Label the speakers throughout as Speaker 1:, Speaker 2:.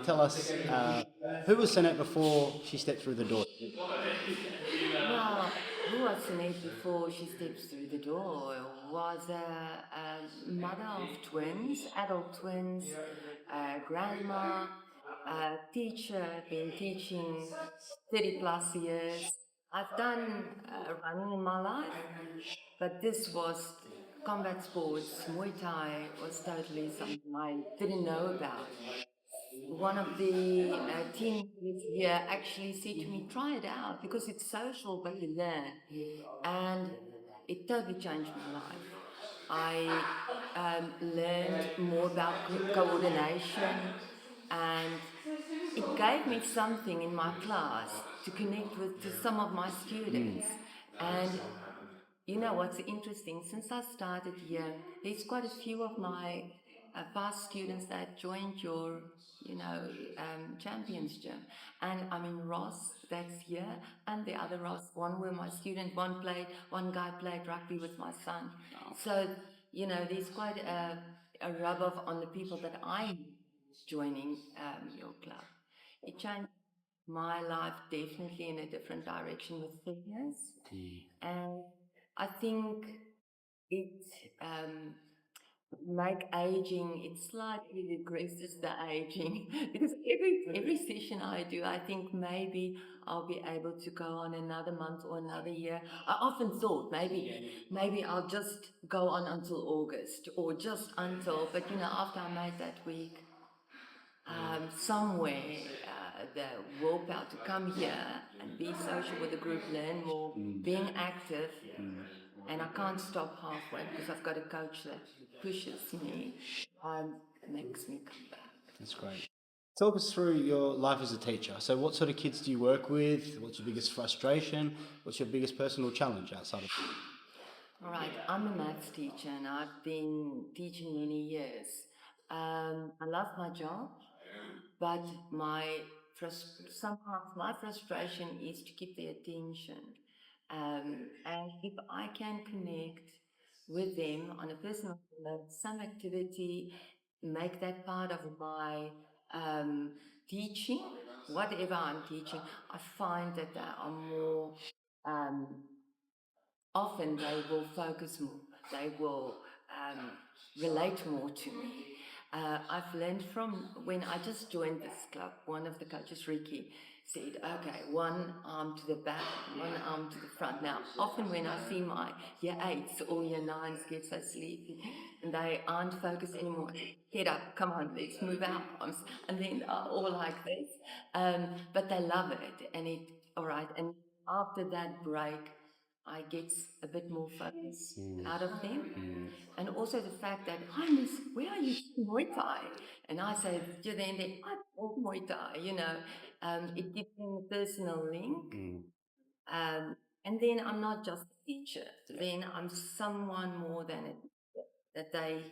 Speaker 1: tell us who was Sanette before she stepped through the door?
Speaker 2: Well, who was Sanettevs before she steps through the door? Was a mother of twins, adult twins, a grandma, a teacher, been teaching 30 plus years. I've done running in my life, but this was combat sports. Muay Thai was totally something I didn't know about. One of the team leaders here actually said to me, try it out because it's social, but you learn. And it totally changed my life. I learned more about coordination, and it gave me something in my class to connect with to some of my students. And you know what's interesting? Since I started here, there's quite a few of my past students that joined your, Champions Gym. And I mean, Ross, that's here, and the other Ross, one were my student, one guy played rugby with my son. So, there's quite a rub off on the people that I'm joining your club. It changed my life definitely in a different direction with fitness. And I think it make aging, it slightly regresses the aging because every session I do, I think maybe I'll be able to go on another month or another year. I often thought maybe I'll just go on until August or just until, but after I made that week, somewhere the willpower to come here and be social with the group, learn more, being active, and I can't stop halfway because I've got a coach that pushes me, makes me come back.
Speaker 1: That's great. Talk us through your life as a teacher. So, what sort of kids do you work with? What's your biggest frustration? What's your biggest personal challenge outside of?
Speaker 2: All right, I'm a maths teacher and I've been teaching many years. I love my job, but somehow my frustration is to keep their attention. And if I can connect with them on a personal level, some activity, make that part of my teaching, whatever I'm teaching, I find that they are more um, often they will focus more, they will relate more to me. I've learned from when I just joined this club, one of the coaches, Ricky, said, okay, one arm to the back, one arm to the front. Now, often when I see my year 8s or year 9s get so sleepy and they aren't focused anymore, get up, come on, let's move our arms. And then all like this. But they love it. All right. And after that break, I get a bit more focus out of them. And also the fact that, hi miss, where are you doing Muay Thai? And I say, then I love Muay Thai, it gives them a personal link. And then I'm not just a teacher, then I'm someone more than a teacher, that they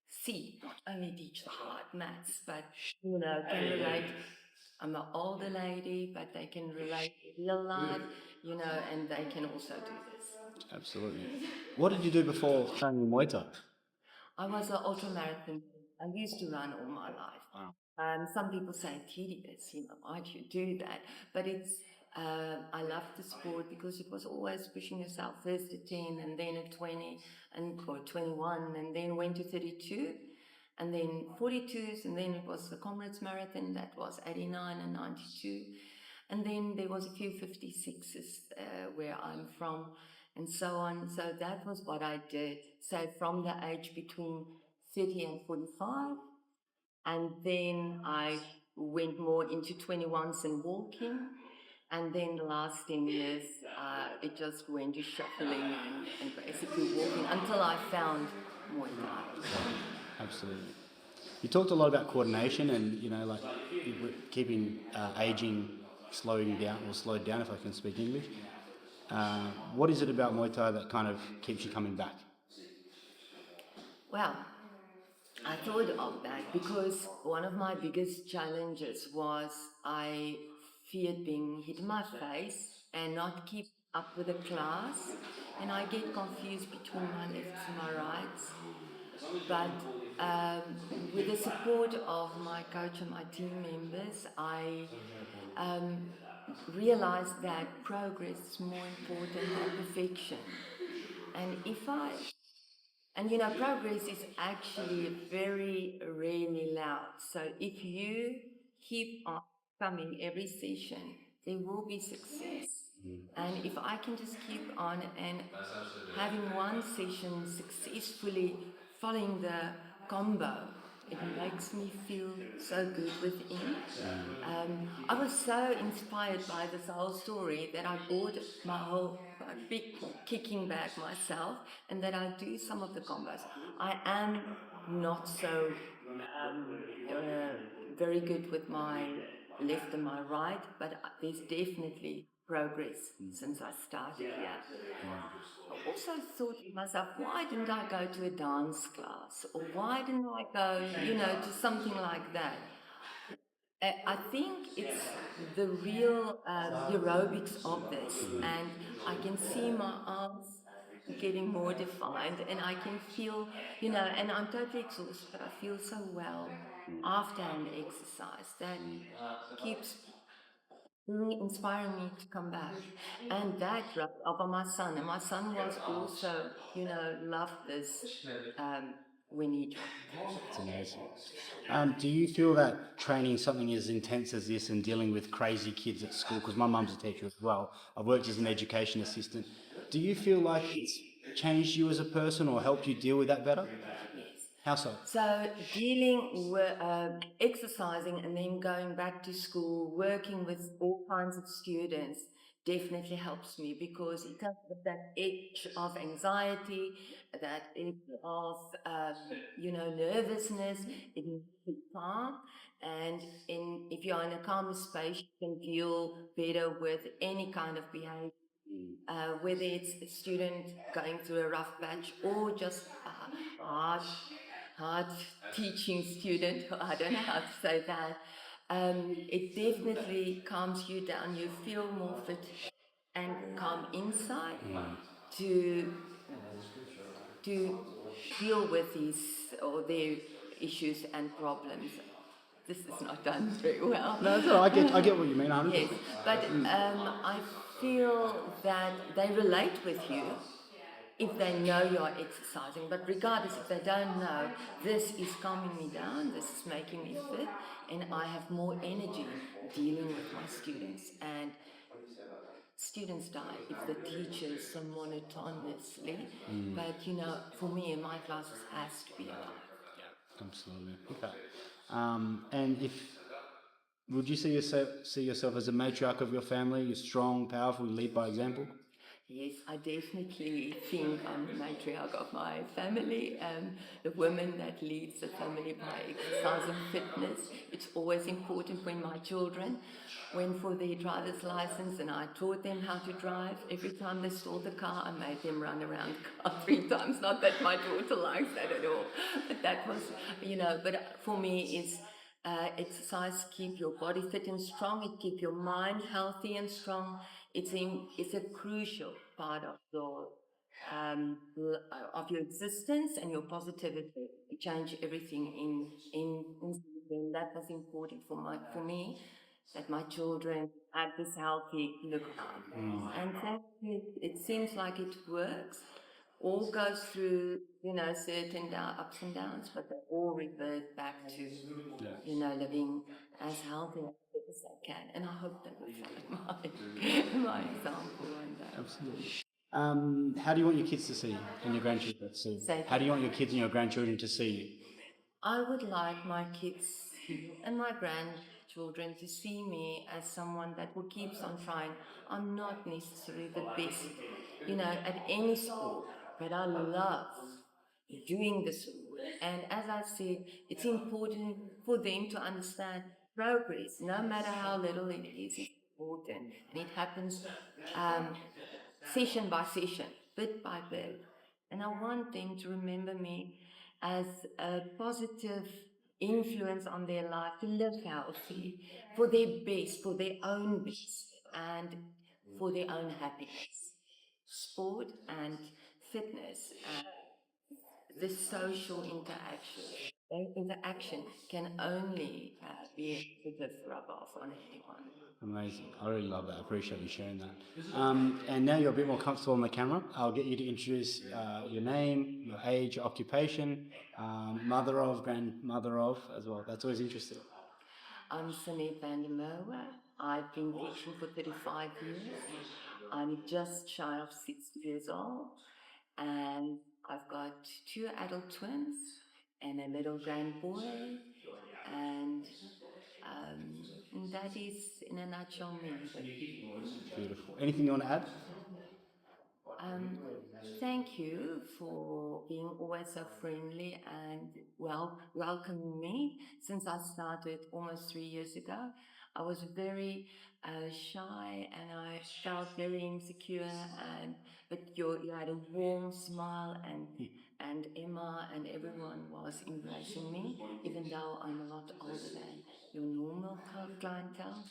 Speaker 2: see, not only teach the hard maths, but, can relate. I'm an older lady, but they can relate real life, and they can also do this.
Speaker 1: Absolutely. What did you do before training in Muay Thai?
Speaker 2: I was an ultra marathon. I used to run all my life.
Speaker 1: Wow.
Speaker 2: Some people say tedious, why do you do that? But I loved the sport because it was always pushing yourself first at 10 and then at 20 or 21 and then went to 32 and then 42s and then it was the Comrades Marathon that was 89 and 92. And then there was a few 56s where I'm from and so on. So that was what I did. So from the age between 30 and 45, and then I went more into 21s and walking. And then the last 10 years, it just went to shuffling and basically walking until I found Muay Thai.
Speaker 1: Absolutely. You talked a lot about coordination and, keeping aging slowing down or slowed down, if I can speak English. What is it about Muay Thai that kind of keeps you coming back?
Speaker 2: Well, I thought of that because one of my biggest challenges was I feared being hit in my face and not keep up with the class, and I get confused between my lefts and my rights. But um, with the support of my coach and my team members, I um, realized that progress is more important than perfection. And progress is actually very rarely loud. So if you keep on coming every session, there will be success. And if I can just keep on and having one session successfully following the combo, it makes me feel so good within. I was so inspired by this whole story that I bought my whole big kicking bag myself, and that I do some of the combos. I am not so very good with my left and my right, but there's definitely progress since I started here. I also thought to myself, why didn't I go to a dance class? Or why didn't I go, to something like that? I think it's the real aerobics of this, and I can see my arms getting more defined, and I can feel, and I'm totally exhausted, but I feel so well after an exercise that keeps inspiring me to come back. And that rubbed off on my son, and my son was also, loved this when he joined.
Speaker 1: It's amazing. Do you feel that training something as intense as this and dealing with crazy kids at school, because my mum's a teacher as well, I've worked as an education assistant, do you feel like it's changed you as a person or helped you deal with that better?
Speaker 2: Yes.
Speaker 1: How so?
Speaker 2: So dealing with exercising and then going back to school, working with all kinds of students definitely helps me, because it takes that edge of anxiety, that edge of nervousness. It needs to be calm, and if you're in a calm space, you can deal better with any kind of behavior. Whether it's a student going through a rough patch or just a hard teaching student, I don't know how to say that. It definitely calms you down. You feel more fit and calm inside to to deal with these or their issues and problems. This is not done very well.
Speaker 1: No, it's all right. I get what you mean, 100%.
Speaker 2: Yes, but I feel that they relate with you if they know you're exercising. But regardless, if they don't know, this is calming me down, this is making me fit, and I have more energy dealing with my students. And students die if the teachers so monotonously. But for me in my classes has to be alive.
Speaker 1: Absolutely. Okay. And if would you see yourself as a matriarch of your family? You're strong, powerful, you lead by example.
Speaker 2: Yes, I definitely think I'm the matriarch of my family, the woman that leads the family by exercise and fitness. It's always important when my children went for their driver's license and I taught them how to drive. Every time they stole the car, I made them run around the car 3 times. Not that my daughter likes that at all, but that was, but for me, it's exercise keep your body fit and strong. It keep your mind healthy and strong. It's a crucial part of your existence and your positivity. It change everything in that was important for me, that my children had this healthy look. And thankfully, it seems like it works. All goes through, certain ups and downs, but they all revert back to, living as healthy as they can. And I hope they will follow my example one day.
Speaker 1: Absolutely. How do you want your kids to see you and your grandchildren to see you? How do you want your kids and your grandchildren to see you?
Speaker 2: I would like my kids and my grandchildren to see me as someone that will keeps on trying. I'm not necessarily the best, at any sport, but I love doing the sport. And as I said, it's important for them to understand progress, no matter how little it is, it's important. And it happens session by session, bit by bit. And I want them to remember me as a positive influence on their life, to live healthy, for their best, for their own best, and for their own happiness. Sport and fitness, the social interaction. And interaction can only be a positive rub off on anyone.
Speaker 1: Amazing. I really love that. I appreciate you sharing that. And now you're a bit more comfortable on the camera. I'll get you to introduce your name, your age, your occupation, mother of, grandmother of as well. That's always interesting.
Speaker 2: I'm Sanettevs. I've been teaching for 35 years. I'm just shy of 60 years old, and I've got two adult twins and a little grand boy, and that is in a nutshell me.
Speaker 1: Beautiful. Anything you want to add?
Speaker 2: Um, Thank you for being always so friendly and welcoming me. Since I started almost 3 years ago, I was very shy and I felt very insecure. And but you had a warm smile, and Emma and everyone was embracing me, even though I'm a lot older than your normal clientele.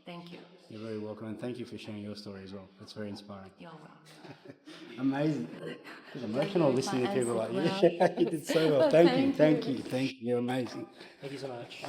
Speaker 2: Thank you.
Speaker 1: You're very welcome, and thank you for sharing your story as well. It's very inspiring.
Speaker 2: You're welcome.
Speaker 1: Amazing. It's
Speaker 2: Don't
Speaker 1: emotional
Speaker 2: know if I
Speaker 1: listening to people like
Speaker 2: answered
Speaker 1: you.
Speaker 2: well.
Speaker 1: You did so well.
Speaker 2: But
Speaker 1: Thank you.
Speaker 2: thank
Speaker 1: Thank
Speaker 2: you.
Speaker 1: you. Thank you. You're amazing.
Speaker 3: Thank you so much.